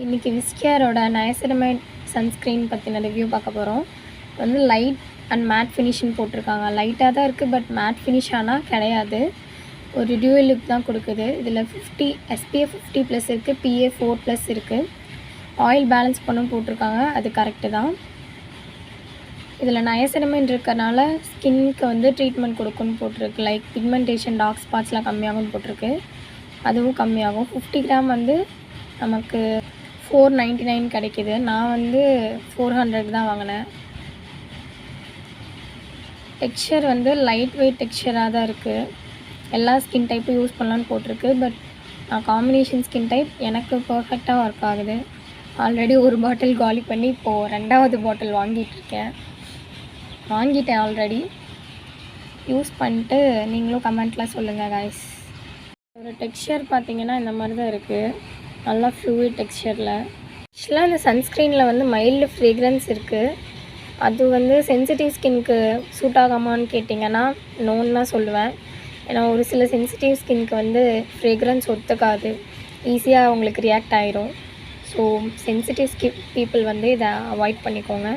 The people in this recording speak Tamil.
இன்றைக்கி விஸ்கேரோட நயசினமைட் சன்ஸ்க்ரீன் பற்றின ரிவ்யூ பார்க்க போகிறோம். வந்து லைட் அண்ட் மேட் ஃபினிஷிங் போட்டிருக்காங்க. லைட்டாக தான் இருக்குது, பட் மேட் ஃபினிஷ் ஆனால் கிடையாது. ஒரு டியூவல் லுக் தான் கொடுக்குது. இதில் 50 SPF 50+ இருக்குது, PA 4+ இருக்குது. ஆயில் பேலன்ஸ் பண்ணும் போட்டிருக்காங்க, அது கரெக்டு தான். இதில் நயசினமைன் இருக்கிறனால ஸ்கின்னுக்கு வந்து ட்ரீட்மெண்ட் கொடுக்குன்னு போட்டிருக்கு. லைக் பிக்மெண்டேஷன், டார்க் ஸ்பாட்ஸ்லாம் கம்மியாகும்னு போட்டிருக்கு. அதுவும் கம்மியாகும். 50 கிராம் வந்து நமக்கு 499 கிடைக்கிது. நான் வந்து 400 தான் வாங்கினேன். டெக்ஸ்சர் வந்து லைட் வெயிட் டெக்ஸ்சராக தான் இருக்குது. எல்லா ஸ்கின் டைப்பும் யூஸ் பண்ணலான்னு போட்டிருக்கு. பட் நான் காம்பினேஷன் ஸ்கின் டைப், எனக்கு பர்ஃபெக்டாக ஒர்க் ஆகுது. ஆல்ரெடி ஒரு பாட்டில் காலி பண்ணி இப்போது 2வது பாட்டில் வாங்கிட்டேன் ஆல்ரெடி. யூஸ் பண்ணிட்டு நீங்களும் கமெண்ட்டில் சொல்லுங்கள் காய்ஸ். ஒரு டெக்ஸ்சர் பார்த்திங்கன்னா இந்த மாதிரி தான் இருக்குது. நல்லா ஃப்ளூயிட் டெக்ஸ்சரில். ஆக்சுவலாக இந்த சன்ஸ்க்ரீனில் வந்து மைல்டு ஃப்ரேக்ரன்ஸ் இருக்குது. அது வந்து சென்சிட்டிவ் ஸ்கின்க்கு சூட் ஆகாமான்னு கேட்டிங்கன்னா நோன்னு தான் சொல்லுவேன். ஏன்னா ஒரு சில சென்சிட்டிவ் ஸ்கின்க்கு வந்து ஃப்ரேக்ரன்ஸ் ஒத்துக்காது, ஈஸியாக அவங்களுக்கு ரியாக்ட் ஆகிரும். ஸோ சென்சிட்டிவ் பீப்புள் வந்து இதை அவாய்ட் பண்ணிக்கோங்க.